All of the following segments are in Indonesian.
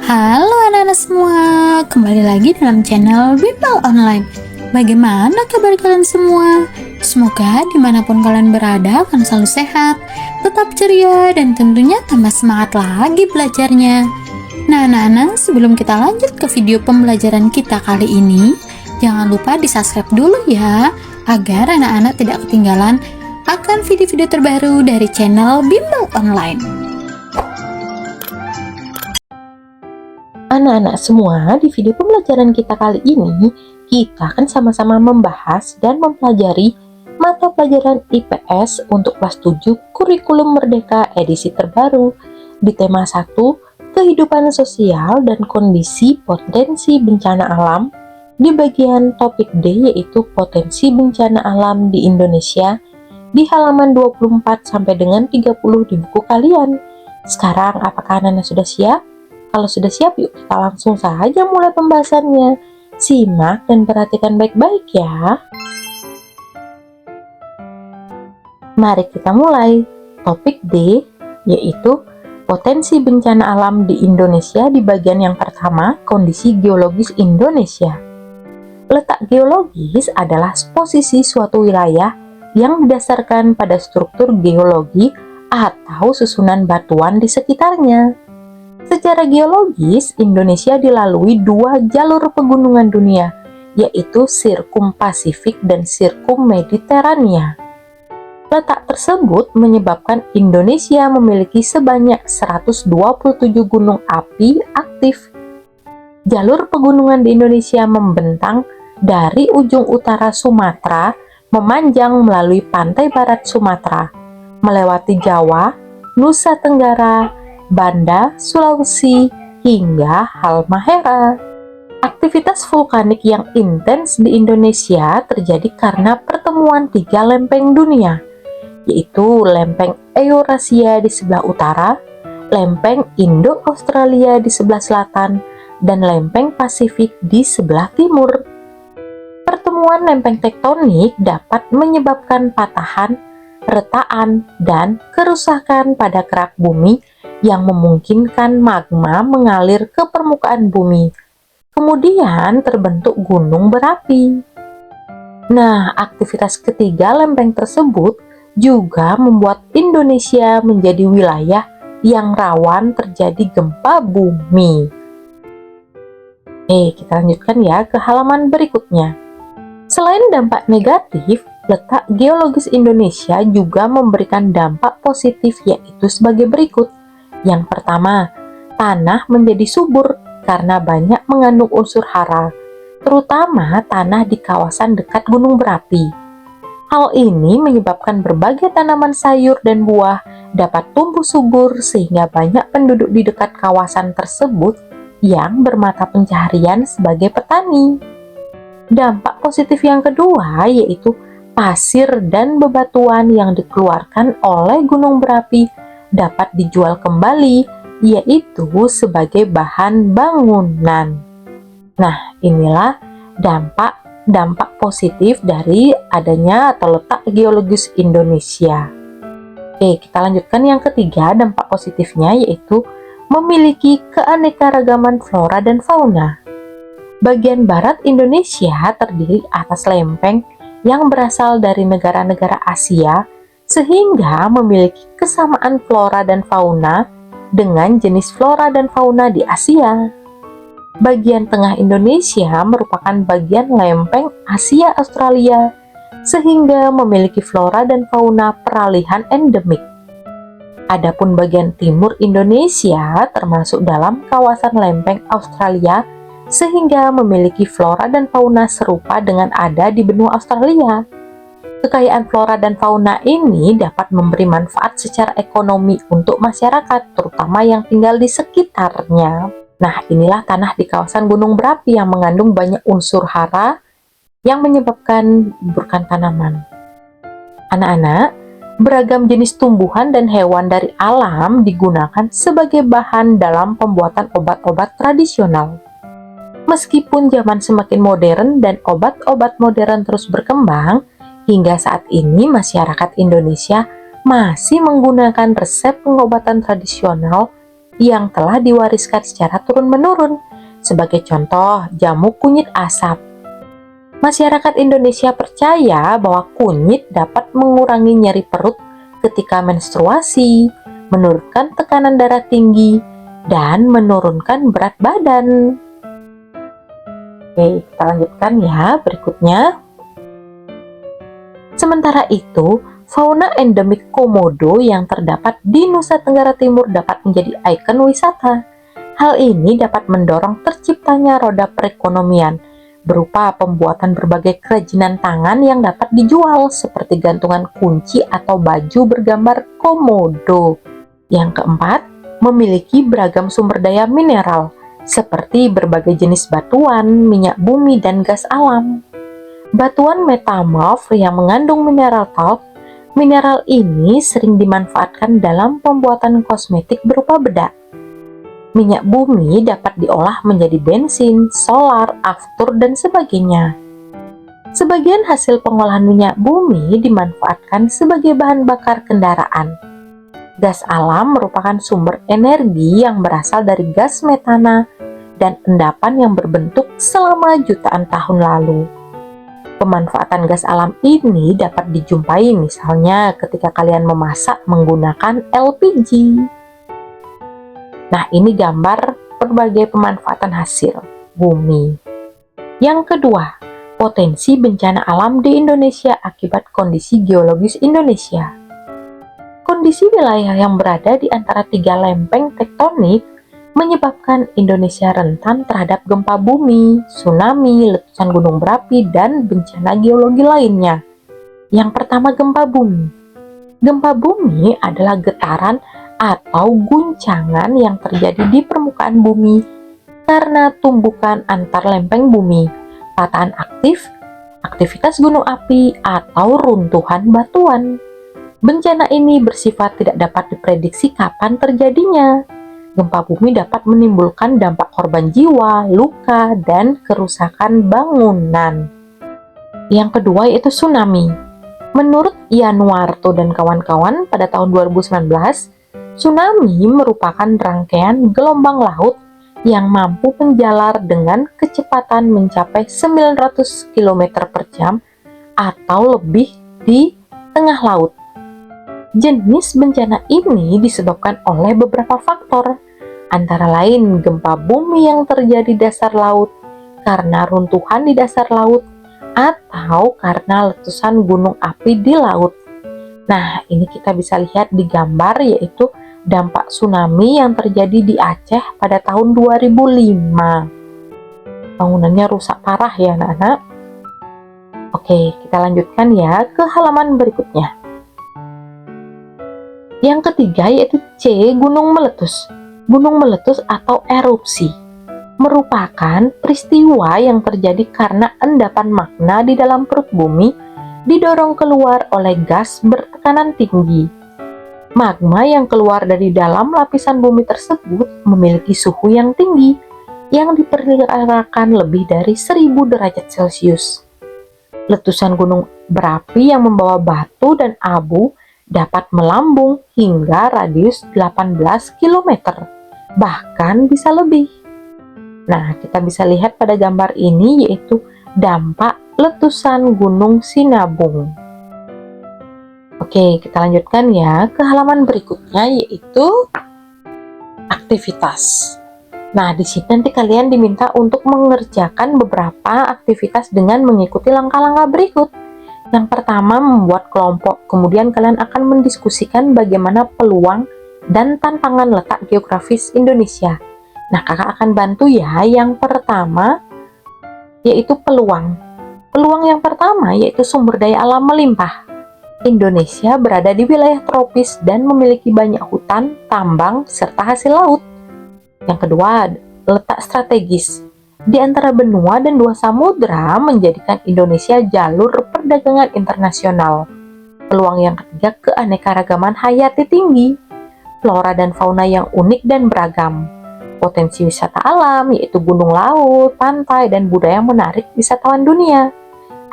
Halo anak-anak semua, kembali lagi dalam channel Bimbel Online. Bagaimana kabar kalian semua? Semoga dimanapun kalian berada akan selalu sehat, tetap ceria, dan tentunya tambah semangat lagi belajarnya. Nah anak-anak, sebelum kita lanjut ke video pembelajaran kita kali ini, jangan lupa di subscribe dulu ya, agar anak-anak tidak ketinggalan akan video-video terbaru dari channel Bimbel Online. Anak-anak semua, di video pembelajaran kita kali ini, kita akan sama-sama membahas dan mempelajari mata pelajaran IPS untuk kelas 7 Kurikulum Merdeka edisi terbaru di tema 1, Kehidupan Sosial dan Kondisi Potensi Bencana Alam, di bagian topik D yaitu Potensi Bencana Alam di Indonesia, di halaman 24 sampai dengan 30 di buku kalian. Sekarang, apakah anak-anak sudah siap? Kalau sudah siap, yuk kita langsung saja mulai pembahasannya. Simak dan perhatikan baik-baik ya. Mari kita mulai. Topik D, yaitu Potensi Bencana Alam di Indonesia di bagian yang pertama, Kondisi Geologis Indonesia. Letak geologis adalah posisi suatu wilayah yang didasarkan pada struktur geologi atau susunan batuan di sekitarnya. Secara geologis, Indonesia dilalui dua jalur pegunungan dunia, yaitu Sirkum Pasifik dan Sirkum Mediterania. Letak tersebut menyebabkan Indonesia memiliki sebanyak 127 gunung api aktif. Jalur pegunungan di Indonesia membentang dari ujung utara Sumatera, memanjang melalui pantai barat Sumatera, melewati Jawa, Nusa Tenggara, Banda, Sulawesi, hingga Halmahera. Aktivitas vulkanik yang intens di Indonesia terjadi karena pertemuan tiga lempeng dunia, yaitu lempeng Eurasia di sebelah utara, lempeng Indo-Australia di sebelah selatan, dan lempeng Pasifik di sebelah timur. Pertemuan lempeng tektonik dapat menyebabkan patahan, retaan, dan kerusakan pada kerak bumi yang memungkinkan magma mengalir ke permukaan bumi, kemudian terbentuk gunung berapi. Nah, aktivitas ketiga lempeng tersebut juga membuat Indonesia menjadi wilayah yang rawan terjadi gempa bumi. Kita lanjutkan ya ke halaman berikutnya. Selain dampak negatif, letak geologis Indonesia juga memberikan dampak positif, yaitu sebagai berikut. Yang pertama, tanah menjadi subur karena banyak mengandung unsur hara, terutama tanah di kawasan dekat gunung berapi. Hal ini menyebabkan berbagai tanaman sayur dan buah dapat tumbuh subur sehingga banyak penduduk di dekat kawasan tersebut yang bermata pencaharian sebagai petani. Dampak positif yang kedua yaitu pasir dan bebatuan yang dikeluarkan oleh gunung berapi dapat dijual kembali, yaitu sebagai bahan bangunan. Nah, inilah dampak positif dari adanya atau letak geologis Indonesia. Kita lanjutkan yang ketiga, dampak positifnya yaitu memiliki keanekaragaman flora dan fauna. Bagian barat Indonesia terdiri atas lempeng yang berasal dari negara-negara Asia, sehingga memiliki kesamaan flora dan fauna dengan jenis flora dan fauna di Asia. Bagian tengah Indonesia merupakan bagian lempeng Asia Australia, sehingga memiliki flora dan fauna peralihan endemik. Adapun bagian timur Indonesia termasuk dalam kawasan lempeng Australia, sehingga memiliki flora dan fauna serupa dengan ada di benua Australia. Kekayaan flora dan fauna ini dapat memberi manfaat secara ekonomi untuk masyarakat, terutama yang tinggal di sekitarnya. Nah, inilah tanah di kawasan gunung berapi yang mengandung banyak unsur hara yang menyebabkan guguran tanaman. Anak-anak, beragam jenis tumbuhan dan hewan dari alam digunakan sebagai bahan dalam pembuatan obat-obat tradisional. Meskipun zaman semakin modern dan obat-obat modern terus berkembang, hingga saat ini masyarakat Indonesia masih menggunakan resep pengobatan tradisional yang telah diwariskan secara turun-menurun. Sebagai contoh, jamu kunyit asap. Masyarakat Indonesia percaya bahwa kunyit dapat mengurangi nyeri perut ketika menstruasi, menurunkan tekanan darah tinggi, dan menurunkan berat badan. Oke, kita lanjutkan ya berikutnya. Sementara itu, fauna endemik Komodo yang terdapat di Nusa Tenggara Timur dapat menjadi ikon wisata. Hal ini dapat mendorong terciptanya roda perekonomian berupa pembuatan berbagai kerajinan tangan yang dapat dijual seperti gantungan kunci atau baju bergambar komodo. Yang keempat, memiliki beragam sumber daya mineral seperti berbagai jenis batuan, minyak bumi, dan gas alam. Batuan metamorf yang mengandung mineral talc. Mineral ini sering dimanfaatkan dalam pembuatan kosmetik berupa bedak. Minyak bumi dapat diolah menjadi bensin, solar, aftur, dan sebagainya. Sebagian hasil pengolahan minyak bumi dimanfaatkan sebagai bahan bakar kendaraan. Gas alam merupakan sumber energi yang berasal dari gas metana dan endapan yang berbentuk selama jutaan tahun lalu. Pemanfaatan gas alam ini dapat dijumpai misalnya ketika kalian memasak menggunakan LPG. Nah, ini gambar berbagai pemanfaatan hasil bumi. Yang kedua, potensi bencana alam di Indonesia akibat kondisi geologis Indonesia. Kondisi wilayah yang berada di antara tiga lempeng tektonik menyebabkan Indonesia rentan terhadap gempa bumi, tsunami, letusan gunung berapi, dan bencana geologi lainnya. Yang pertama, gempa bumi. Gempa bumi adalah getaran atau guncangan yang terjadi di permukaan bumi karena tumbukan antar lempeng bumi, patahan aktif, aktivitas gunung api, atau runtuhan batuan. Bencana ini bersifat tidak dapat diprediksi kapan terjadinya. Gempa bumi dapat menimbulkan dampak korban jiwa, luka, dan kerusakan bangunan. Yang kedua yaitu tsunami. Menurut Yanuarto dan kawan-kawan pada tahun 2019, tsunami merupakan rangkaian gelombang laut yang mampu menjalar dengan kecepatan mencapai 900 km per jam atau lebih di tengah laut. Jenis bencana ini disebabkan oleh beberapa faktor, antara lain gempa bumi yang terjadi di dasar laut, karena runtuhan di dasar laut, atau karena letusan gunung api di laut. Nah, ini kita bisa lihat di gambar yaitu dampak tsunami yang terjadi di Aceh pada tahun 2005. Bangunannya rusak parah ya anak-anak. Oke, kita lanjutkan ya ke halaman berikutnya. Yang ketiga yaitu C, gunung meletus. Gunung meletus atau erupsi merupakan peristiwa yang terjadi karena endapan magma di dalam perut bumi didorong keluar oleh gas bertekanan tinggi. Magma yang keluar dari dalam lapisan bumi tersebut memiliki suhu yang tinggi, yang diperkirakan lebih dari 1000 derajat Celcius. Letusan gunung berapi yang membawa batu dan abu dapat melambung hingga radius 18 km, bahkan bisa lebih. Nah, kita bisa lihat pada gambar ini yaitu dampak letusan Gunung Sinabung. Oke, kita lanjutkan ya ke halaman berikutnya yaitu aktivitas. Nah, di sini nanti kalian diminta untuk mengerjakan beberapa aktivitas dengan mengikuti langkah-langkah berikut. Yang pertama, membuat kelompok. Kemudian kalian akan mendiskusikan bagaimana peluang dan tantangan letak geografis Indonesia. Nah, kakak akan bantu ya. Yang pertama, yaitu peluang. Peluang yang pertama yaitu sumber daya alam melimpah. Indonesia berada di wilayah tropis dan memiliki banyak hutan, tambang, serta hasil laut. Yang kedua, letak strategis. Di antara benua dan dua samudra menjadikan Indonesia jalur perdagangan internasional. Peluang yang ketiga, keanekaragaman hayati tinggi. Flora dan fauna yang unik dan beragam. Potensi wisata alam yaitu gunung laut, pantai, dan budaya menarik wisatawan dunia.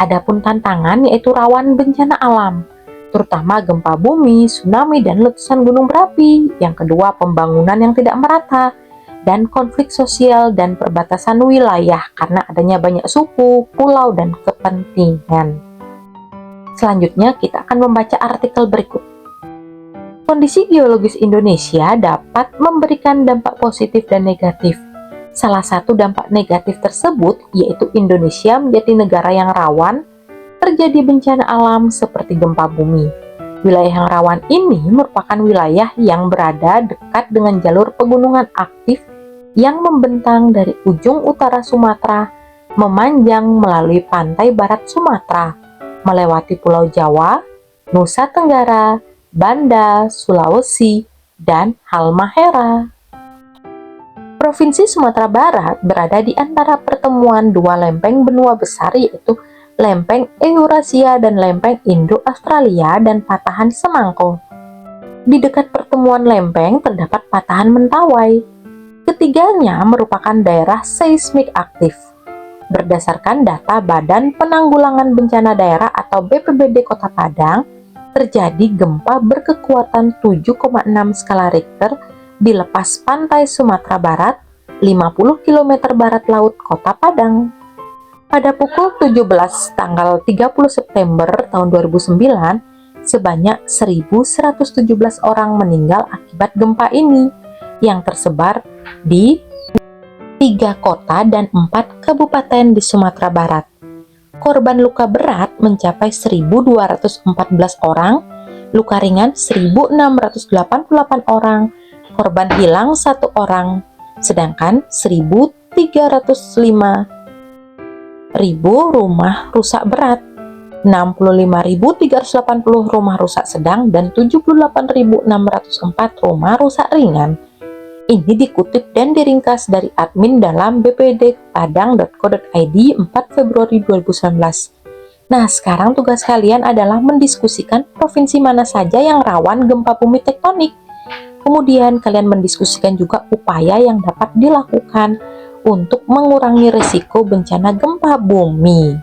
Adapun tantangan yaitu rawan bencana alam. terutama gempa bumi, tsunami, dan letusan gunung berapi. Yang kedua, pembangunan yang tidak merata, dan konflik sosial dan perbatasan wilayah karena adanya banyak suku, pulau, dan kepentingan. Selanjutnya, kita akan membaca artikel berikut. Kondisi geologis Indonesia dapat memberikan dampak positif dan negatif. Salah satu dampak negatif tersebut yaitu Indonesia menjadi negara yang rawan terjadi bencana alam seperti gempa bumi. Wilayah yang rawan ini merupakan wilayah yang berada dekat dengan jalur pegunungan aktif yang membentang dari ujung utara Sumatera, memanjang melalui pantai barat Sumatera, melewati Pulau Jawa, Nusa Tenggara, Banda, Sulawesi, dan Halmahera. Provinsi Sumatera Barat berada di antara pertemuan dua lempeng benua besar yaitu lempeng Eurasia dan lempeng Indo-Australia dan patahan Semangko. Di dekat pertemuan lempeng terdapat patahan Mentawai. Ketiganya merupakan daerah seismik aktif. Berdasarkan data Badan Penanggulangan Bencana Daerah atau BPBD Kota Padang, terjadi gempa berkekuatan 7,6 skala Richter di lepas pantai Sumatera Barat, 50 km barat laut Kota Padang. Pada pukul 17 tanggal 30 September tahun 2009, sebanyak 1.117 orang meninggal akibat gempa ini yang tersebar di 3 kota dan 4 kabupaten di Sumatera Barat. Korban luka berat mencapai 1.214 orang, luka ringan 1.688 orang, korban hilang 1 orang, sedangkan 1.305.000 rumah rusak berat, 65.380 rumah rusak sedang, dan 78.604 rumah rusak ringan. Ini dikutip dan diringkas dari admin dalam bpdpadang.co.id 4 Februari 2019. Nah, sekarang tugas kalian adalah mendiskusikan provinsi mana saja yang rawan gempa bumi tektonik. Kemudian kalian mendiskusikan juga upaya yang dapat dilakukan untuk mengurangi risiko bencana gempa bumi.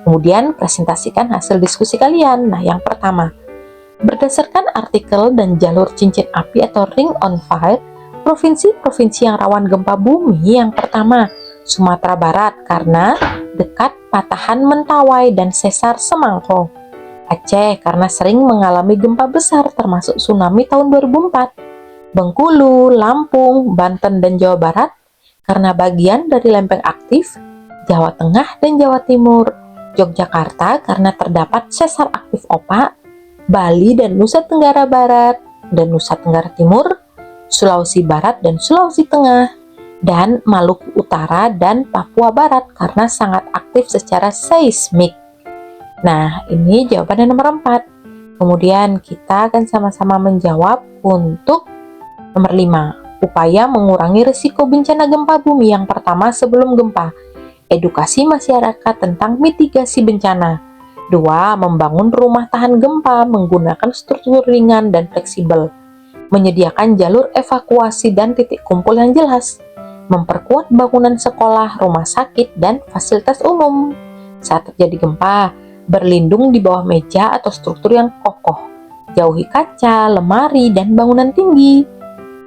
Kemudian presentasikan hasil diskusi kalian. Nah, yang pertama, berdasarkan artikel dan jalur cincin api atau ring on fire, provinsi-provinsi yang rawan gempa bumi yang pertama, Sumatera Barat karena dekat patahan Mentawai dan sesar Semangko. Aceh karena sering mengalami gempa besar termasuk tsunami tahun 2004. Bengkulu, Lampung, Banten, dan Jawa Barat karena bagian dari lempeng aktif. Jawa Tengah dan Jawa Timur. Yogyakarta karena terdapat sesar aktif opak. Bali dan Nusa Tenggara Barat dan Nusa Tenggara Timur. Sulawesi Barat dan Sulawesi Tengah, dan Maluku Utara dan Papua Barat karena sangat aktif secara seismik. Nah, ini jawaban yang nomor 4. Kemudian kita akan sama-sama menjawab untuk nomor 5. Upaya mengurangi risiko bencana gempa bumi yang pertama sebelum gempa. Edukasi masyarakat tentang mitigasi bencana. 2. Membangun rumah tahan gempa menggunakan struktur ringan dan fleksibel. Menyediakan jalur evakuasi dan titik kumpul yang jelas, memperkuat bangunan sekolah, rumah sakit, dan fasilitas umum. Saat terjadi gempa, berlindung di bawah meja atau struktur yang kokoh, jauhi kaca, lemari, dan bangunan tinggi.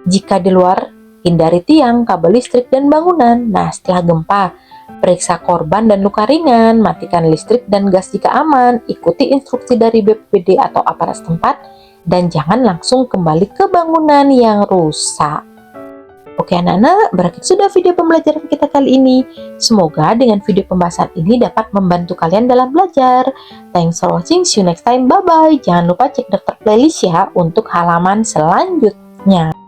Jika di luar, hindari tiang, kabel listrik, dan bangunan. Nah, setelah gempa, periksa korban dan luka ringan, matikan listrik dan gas jika aman, ikuti instruksi dari BPBD atau aparat setempat, dan jangan langsung kembali ke bangunan yang rusak. Oke anak-anak, berakhir sudah video pembelajaran kita kali ini. Semoga dengan video pembahasan ini dapat membantu kalian dalam belajar. Thanks for watching, see you next time, bye-bye. Jangan lupa cek daftar playlist ya untuk halaman selanjutnya.